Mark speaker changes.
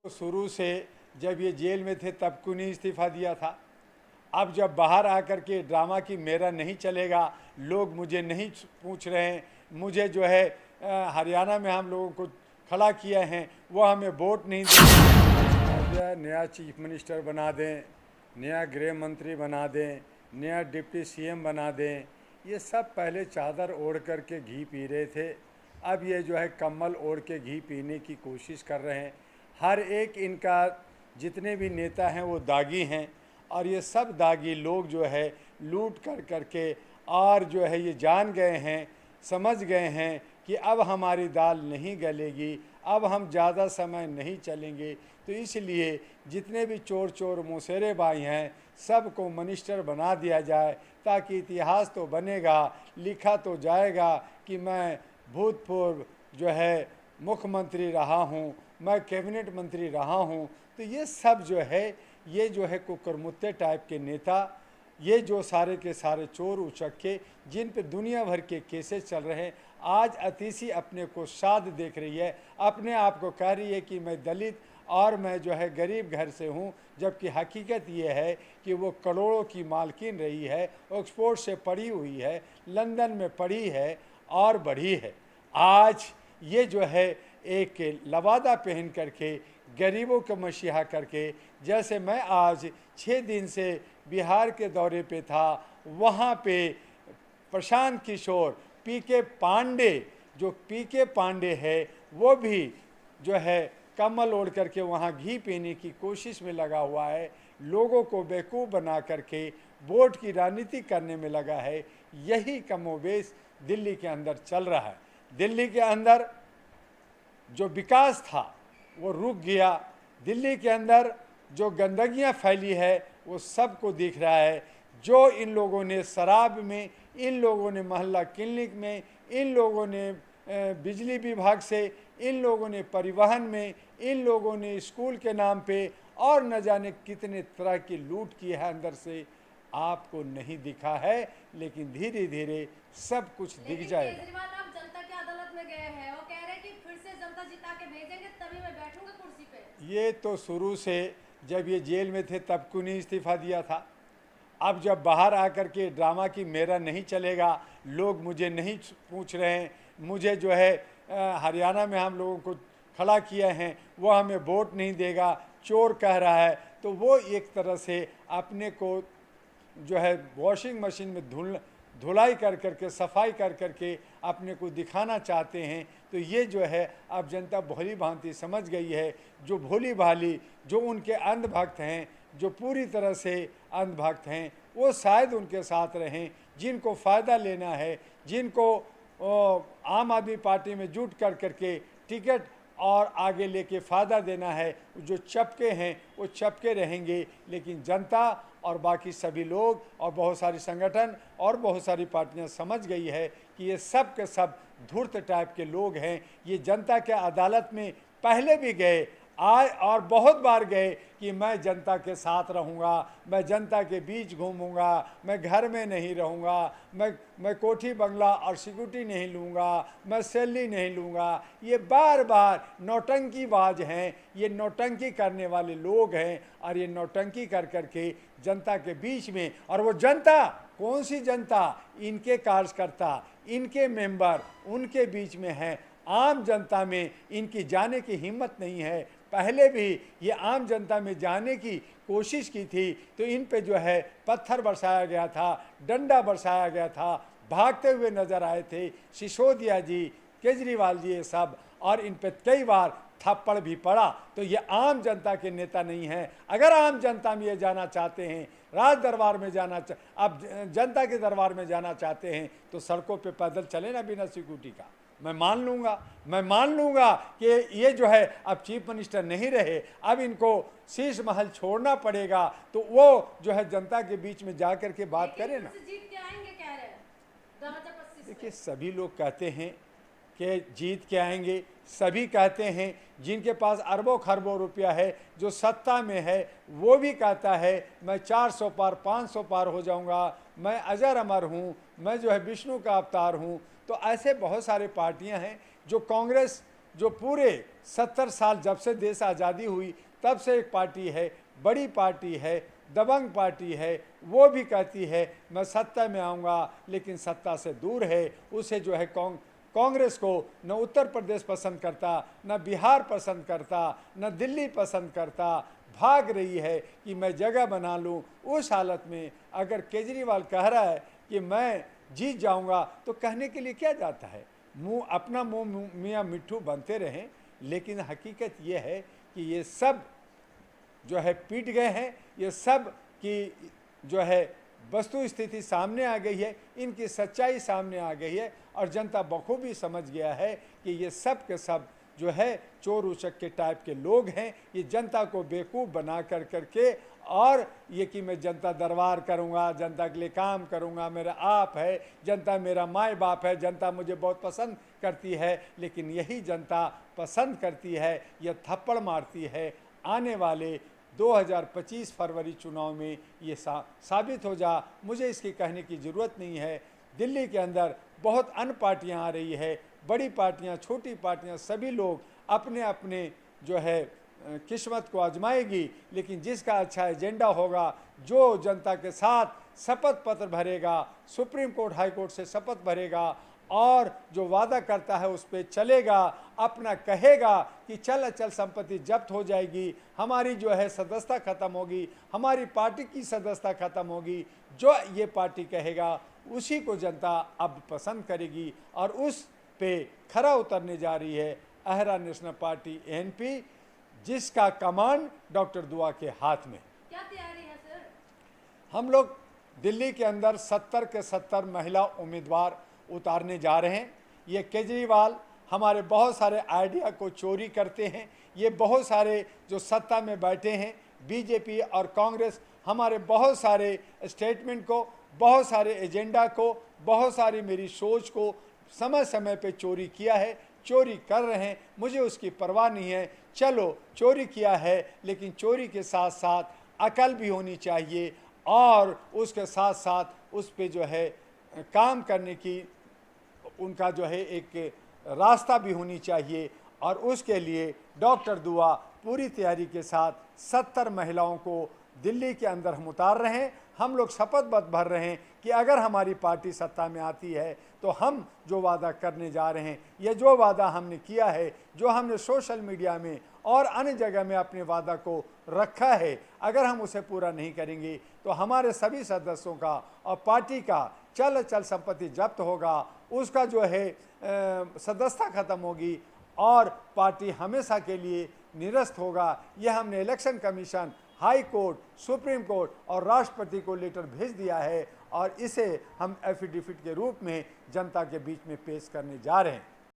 Speaker 1: शुरू से जब ये जेल में थे तब क्यों नहीं इस्तीफ़ा दिया था। अब जब बाहर आकर के ड्रामा की मेरा नहीं चलेगा, लोग मुझे नहीं पूछ रहे हैं, मुझे जो है हरियाणा में हम लोगों को खड़ा किए हैं, वो हमें वोट नहीं दें। नया चीफ मिनिस्टर बना दें, नया गृह मंत्री बना दें, नया डिप्टी सीएम बना दें, ये सब पहले चादर ओढ़ कर के घी पी रहे थे। अब ये जो है कम्बल ओढ़ के घी पीने की कोशिश कर रहे हैं। हर एक इनका जितने भी नेता हैं वो दागी हैं, और ये सब दागी लोग जो है लूट कर करके और जो है ये जान गए हैं, समझ गए हैं कि अब हमारी दाल नहीं गलेगी, अब हम ज़्यादा समय नहीं चलेंगे। तो इसलिए जितने भी चोर चोर मुसेरे भाई हैं सबको मिनिस्टर बना दिया जाए, ताकि इतिहास तो बनेगा, लिखा तो जाएगा कि मैं भूतपूर्व जो है मुख्यमंत्री रहा हूँ, मैं कैबिनेट मंत्री रहा हूँ। तो ये सब जो है कुकरमुत्ते टाइप के नेता, ये जो सारे के सारे चोर उचक्के जिन पे दुनिया भर के केसेस चल रहे हैं, आज अतीसी अपने को साध देख रही है, अपने आप को कह रही है कि मैं दलित और मैं जो है गरीब घर से हूँ, जबकि हकीकत ये है कि वो करोड़ों की मालकिन रही है, ऑक्सफोर्ड से पढ़ी हुई है, लंदन में पढ़ी है और बढ़ी है। आज ये जो है एक लवादा पहन करके गरीबों का मसीहा करके, जैसे मैं आज 6 दिन से बिहार के दौरे पे था, वहाँ पे प्रशांत किशोर पीके पांडे, जो पीके पांडे है वो भी जो है कम्बल ओढ़ करके वहाँ घी पीने की कोशिश में लगा हुआ है, लोगों को बेवकूफ़ बना करके वोट की राजनीति करने में लगा है। यही कमोबेश दिल्ली के अंदर चल रहा है। दिल्ली के अंदर जो विकास था वो रुक गया। दिल्ली के अंदर जो गंदगियां फैली है वो सबको दिख रहा है। जो इन लोगों ने शराब में, इन लोगों ने मोहल्ला क्लिनिक में, इन लोगों ने बिजली विभाग से, इन लोगों ने परिवहन में, इन लोगों ने स्कूल के नाम पे और न जाने कितने तरह की लूट की है अंदर से, आपको नहीं दिखा है, लेकिन धीरे धीरे सब कुछ दिख जाएगा।
Speaker 2: केजरीवाल आप जनता की अदालत में गए हैं और कह रहे हैं कि फिर से जनता जिता के भेजेंगे तभी मैं बैठूंगा कुर्सी पे।
Speaker 1: ये तो शुरू से जब ये जेल में थे तब क्यों नहीं इस्तीफ़ा दिया था। अब जब बाहर आकर के ड्रामा की मेरा नहीं चलेगा, लोग मुझे नहीं पूछ रहे हैं, मुझे जो है हरियाणा में हम लोगों को खड़ा किए हैं, वो हमें वोट नहीं देगा, चोर कह रहा है, तो वो एक तरह से अपने को जो है वॉशिंग मशीन में धुलाई कर करके, सफाई कर करके अपने को दिखाना चाहते हैं। तो ये जो है अब जनता भली भांति समझ गई है। जो भोली भाली, जो उनके अंधभक्त हैं, जो पूरी तरह से अंधभक्त हैं, वो शायद उनके साथ रहें। जिनको फ़ायदा लेना है, जिनको आम आदमी पार्टी में जुट कर करके टिकट और आगे लेके फ़ायदा देना है, जो चपके हैं वो चपके रहेंगे। लेकिन जनता और बाकी सभी लोग और बहुत सारी संगठन और बहुत सारी पार्टियां समझ गई है कि ये सब के सब धूर्त टाइप के लोग हैं। ये जनता के अदालत में पहले भी गए, आए और बहुत बार गए कि मैं जनता के साथ रहूँगा, मैं जनता के बीच घूमूंगा, मैं घर में नहीं रहूँगा, मैं कोठी बंगला और सिक्योरिटी नहीं लूँगा, मैं सैलरी नहीं लूँगा। ये बार बार नौटंकीबाज हैं, ये नौटंकी करने वाले लोग हैं, और ये नौटंकी कर करके जनता के बीच में, और वो जनता कौन सी जनता, इनके कार्यकर्ता, इनके मेंबर उनके बीच में हैं। आम जनता में इनकी जाने की हिम्मत नहीं है। पहले भी ये आम जनता में जाने की कोशिश की थी तो इन पे जो है पत्थर बरसाया गया था, डंडा बरसाया गया था, भागते हुए नजर आए थे सिसोदिया जी, केजरीवाल जी, ये सब, और इन पे कई बार थप्पड़ भी पड़ा। तो ये आम जनता के नेता नहीं हैं। अगर आम जनता में ये जाना चाहते हैं, राज दरबार में अब जनता के दरबार में जाना चाहते हैं, तो सड़कों पे पैदल चले ना बिना सिक्योरिटी का। मैं मान लूँगा कि ये जो है अब चीफ मिनिस्टर नहीं रहे, अब इनको शीश महल छोड़ना पड़ेगा, तो वो जो है जनता के बीच में जा कर के बात करें ना।
Speaker 2: जीत के आएंगे कह रहे हैं।
Speaker 1: देखिए, सभी लोग कहते हैं कि जीत के आएंगे, सभी कहते हैं, जिनके पास अरबों खरबों रुपया है, जो सत्ता में है, वो भी कहता है मैं 400 पार 500 पार हो जाऊंगा, मैं अजर अमर हूँ, मैं जो है विष्णु का अवतार हूँ। तो ऐसे बहुत सारे पार्टियां हैं जो कांग्रेस जो पूरे 70 साल जब से देश आज़ादी हुई तब से एक पार्टी है, बड़ी पार्टी है, दबंग पार्टी है, वो भी कहती है मैं सत्ता में आऊँगा, लेकिन सत्ता से दूर है। उसे जो है कांग्रेस को न उत्तर प्रदेश पसंद करता, न बिहार पसंद करता, न दिल्ली पसंद करता, भाग रही है कि मैं जगह बना लूं। उस हालत में अगर केजरीवाल कह रहा है कि मैं जीत जाऊंगा, तो कहने के लिए क्या जाता है? अपना मुंह मियाँ मिट्ठू बनते रहें, लेकिन हकीकत ये है कि ये सब जो है पीट गए हैं, ये सब की जो है वस्तु स्थिति सामने आ गई है, इनकी सच्चाई सामने आ गई है और जनता बखूबी समझ गया है कि ये सब के सब जो है चोर उचक के टाइप के लोग हैं। ये जनता को बेवकूफ़ बना करके और ये कि मैं जनता दरबार करूंगा, जनता के लिए काम करूंगा, मेरा आप है, जनता मेरा माँ बाप है, जनता मुझे बहुत पसंद करती है। लेकिन यही जनता पसंद करती है, यह थप्पड़ मारती है। आने वाले 2025 फरवरी चुनाव में ये साबित हो जा, मुझे इसकी कहने की ज़रूरत नहीं है। दिल्ली के अंदर बहुत अन्य पार्टियां आ रही है, बड़ी पार्टियां, छोटी पार्टियां, सभी लोग अपने अपने जो है किस्मत को आजमाएगी। लेकिन जिसका अच्छा एजेंडा होगा, जो जनता के साथ शपथ पत्र भरेगा, सुप्रीम कोर्ट हाई कोर्ट से शपथ भरेगा और जो वादा करता है उस पर चलेगा, अपना कहेगा कि चल अचल संपत्ति जब्त हो जाएगी, हमारी जो है सदस्यता खत्म होगी, हमारी पार्टी की सदस्यता खत्म होगी, जो ये पार्टी कहेगा उसी को जनता अब पसंद करेगी और उस पे खरा उतरने जा रही है अहरा नेशनल पार्टी एएनपी, जिसका कमांड डॉक्टर दुआ के हाथ में।
Speaker 2: क्या तैयारी है सर?
Speaker 1: हम लोग दिल्ली के अंदर 70 के 70 महिला उम्मीदवार उतारने जा रहे हैं। ये केजरीवाल हमारे बहुत सारे आइडिया को चोरी करते हैं। ये बहुत सारे जो सत्ता में बैठे हैं, बीजेपी और कांग्रेस, हमारे बहुत सारे स्टेटमेंट को, बहुत सारे एजेंडा को, बहुत सारी मेरी सोच को समय समय पे चोरी किया है, चोरी कर रहे हैं। मुझे उसकी परवाह नहीं है। चलो चोरी किया है, लेकिन चोरी के साथ साथ अकल भी होनी चाहिए और उसके साथ साथ उस पे जो है काम करने की उनका जो है एक रास्ता भी होनी चाहिए। और उसके लिए डॉक्टर दुआ पूरी तैयारी के साथ 70 महिलाओं को दिल्ली के अंदर हम उतार रहे हैं। हम लोग शपथबद्ध भर रहे हैं कि अगर हमारी पार्टी सत्ता में आती है तो हम जो वादा करने जा रहे हैं, ये जो वादा हमने किया है, जो हमने सोशल मीडिया में और अन्य जगह में अपने वादा को रखा है, अगर हम उसे पूरा नहीं करेंगे तो हमारे सभी सदस्यों का और पार्टी का चल अचल संपत्ति जब्त होगा, उसका जो है सदस्यता खत्म होगी और पार्टी हमेशा के लिए निरस्त होगा। यह हमने election commission, high court, supreme court और राष्ट्रपति को लेटर भेज दिया है और इसे हम एफिडेविट के रूप में जनता के बीच में पेश करने जा रहे हैं।